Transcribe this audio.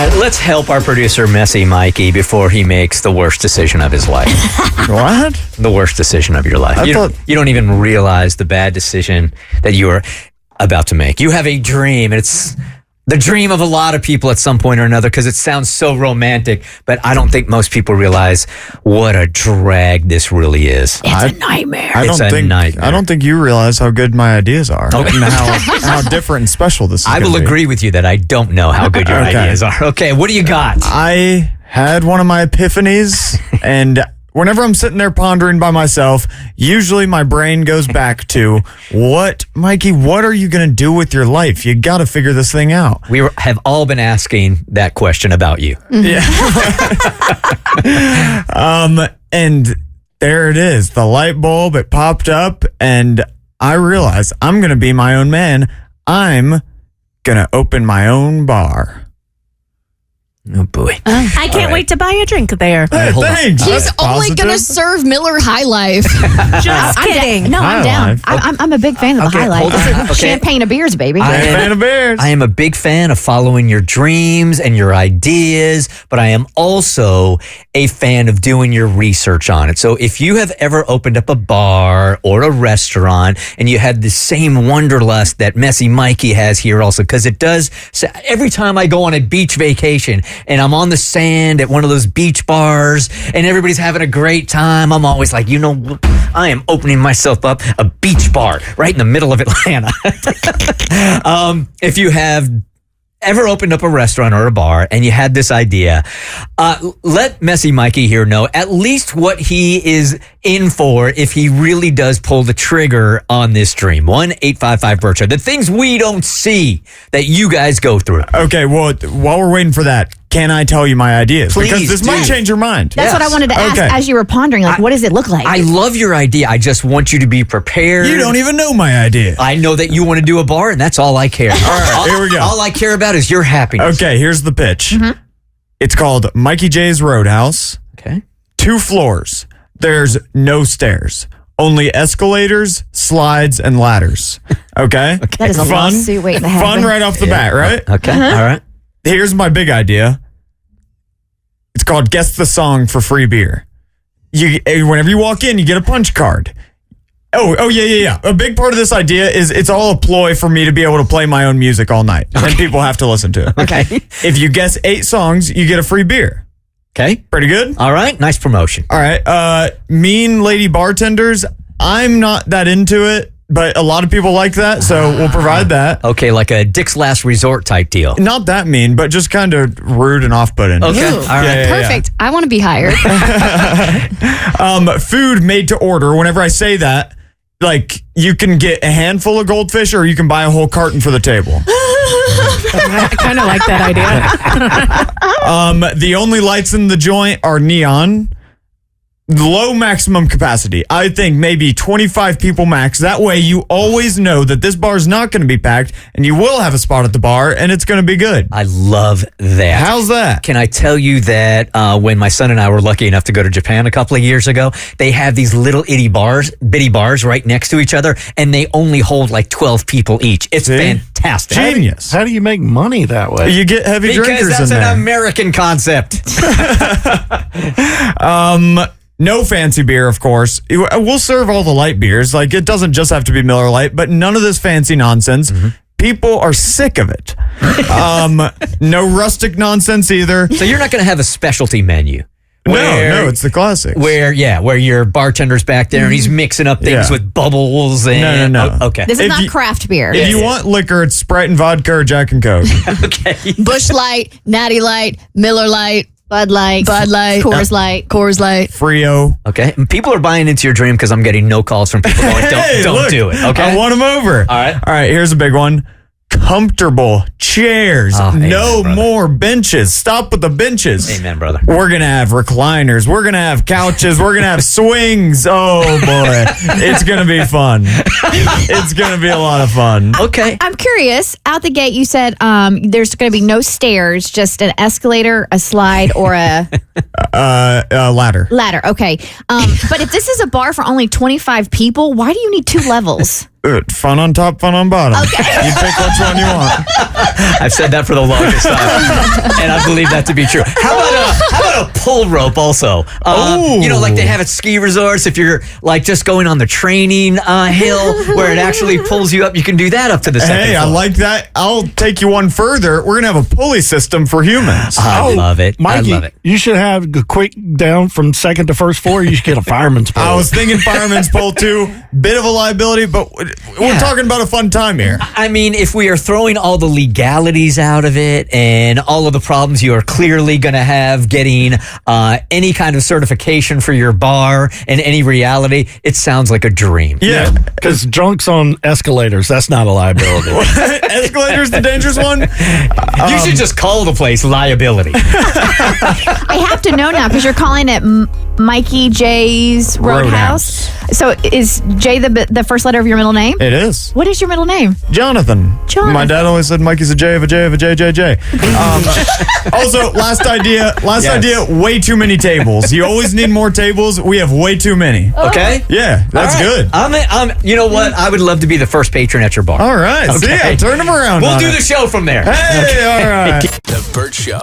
Let's help our producer, Messy Mikey, before he makes the worst decision of his life. What? The worst decision of your life. You don't even realize the bad decision that you are about to make. You have a dream, and it's the dream of a lot of people at some point or another because it sounds so romantic, but I don't think most people realize what a drag this really is. It's a nightmare. I don't think you realize how good my ideas are and how different and special this is. I will agree with you that I don't know how good your ideas are. Okay, what do you got? I had one of my epiphanies, and whenever I'm sitting there pondering by myself, usually my brain goes back to, Mikey, what are you going to do with your life? You got to figure this thing out. We have all been asking that question about you. Yeah. And there it is. The light bulb, it popped up, and I realized I'm going to be my own man. I'm going to open my own bar. Oh, boy. I can't wait to buy a drink there. Hey, thanks. He's only going to serve Miller High Life. Just kidding. I'm down. I'm a big fan of the High Life. hold on. Okay. Champagne of beers, baby. I am a big fan of following your dreams and your ideas, but I am also a fan of doing your research on it. So if you have ever opened up a bar or a restaurant and you had the same wanderlust that Messy Mikey has here also, because it does, every time I go on a beach vacation and I'm on the sand at one of those beach bars and everybody's having a great time, I'm always like, I am opening myself up a beach bar right in the middle of Atlanta. If you have ever opened up a restaurant or a bar and you had this idea, let Messy Mikey here know at least what he is in for if he really does pull the trigger on this dream. 1-855-BERT. The things we don't see that you guys go through. Okay, well, while we're waiting for that, can I tell you my ideas? Please, because this might change your mind. That's what I wanted to ask as you were pondering. Like, what does it look like? I love your idea. I just want you to be prepared. You don't even know my idea. I know that you want to do a bar, and that's all I care. All right, here we go. All I care about is your happiness. Okay, here's the pitch. Mm-hmm. It's called Mikey J's Roadhouse. Okay. 2 floors. There's no stairs. Only escalators, slides, and ladders. Okay? That is a lawsuit waiting to happen. Fun right off the bat, right? Okay, all right. Here's my big idea. It's called Guess the Song for Free Beer. Whenever you walk in, you get a punch card. Oh, yeah. A big part of this idea is it's all a ploy for me to be able to play my own music all night. And people have to listen to it. Okay. If you guess 8 songs, you get a free beer. Okay. Pretty good? All right. Nice promotion. All right. Mean lady bartenders. I'm not that into it, but a lot of people like that, so we'll provide that. Okay, like a Dick's Last Resort type deal. Not that mean, but just kind of rude and off-putting. Okay. Ooh, all right. perfect. I want to be hired. Food made to order. Whenever I say that, like, you can get a handful of goldfish or you can buy a whole carton for the table. I kind of like that idea. The only lights in the joint are neon. Low maximum capacity. I think maybe 25 people max. That way you always know that this bar is not going to be packed and you will have a spot at the bar and it's going to be good. I love that. How's that? Can I tell you that when my son and I were lucky enough to go to Japan a couple of years ago, they have these little bitty bars right next to each other, and they only hold like 12 people each. It's fantastic. Genius. How do you make money that way? You get heavy drinkers in there. Because that's an American concept. No fancy beer, of course. We'll serve all the light beers. Like, it doesn't just have to be Miller Lite, but none of this fancy nonsense. Mm-hmm. People are sick of it. No rustic nonsense either. So you're not going to have a specialty menu. No, it's the classics. Where your bartender's back there and he's mixing up things with bubbles and... No. Okay. This is not craft beer. If you want liquor, it's Sprite and vodka or Jack and Coke. Okay. Busch Light, Natty Light, Miller Light, Bud Light, Coors Light, Frio. Okay. And people are buying into your dream because I'm getting no calls from people going, don't do it. Okay. I want them over. All right. Here's a big one. Comfortable chairs. No more benches. Stop with the benches. Amen, brother. We're going to have recliners. We're going to have couches. We're going to have swings. Oh, boy. It's going to be fun. It's going to be a lot of fun. Okay. I'm curious. Out the gate, you said there's going to be no stairs, just an escalator, a slide, or a ladder. Ladder. Okay. But if this is a bar for only 25 people, why do you need 2 levels? Fun on top, fun on bottom. Okay. You pick which one you want. I've said that for the longest time, and I believe that to be true. How about a pull rope also? You know, like they have at ski resorts. If you're like just going on the training hill where it actually pulls you up, you can do that up to the second Hey, I floor. like that. I'll take you one further. We're going to have a pulley system for humans. I love it. Mikey, I love it. you should have a quick down from second to first floor. You should get a fireman's pole. I was thinking fireman's pole too. Bit of a liability, but we're talking about a fun time here. I mean, if we are throwing all the legalities out of it and all of the problems you are clearly going to have getting any kind of certification for your bar and any reality, it sounds like a dream. Yeah. Because drunks on escalators, that's not a liability. Escalator's the dangerous one. You should just call the place liability. I have to know now because you're calling it Mikey J's Roadhouse. So is J the first letter of your middle name? It is. What is your middle name? Jonathan. Jonathan. My dad always said Mikey's a J of a J of a J, J, J. Also, last idea, way too many tables. You always need more tables. We have way too many. Okay? Yeah, that's All right. good. You know what? I would love to be the first patron at your bar. All right. See, Okay. I turned him around. We'll on do it. the show from there. Hey, all right. The Bert Show.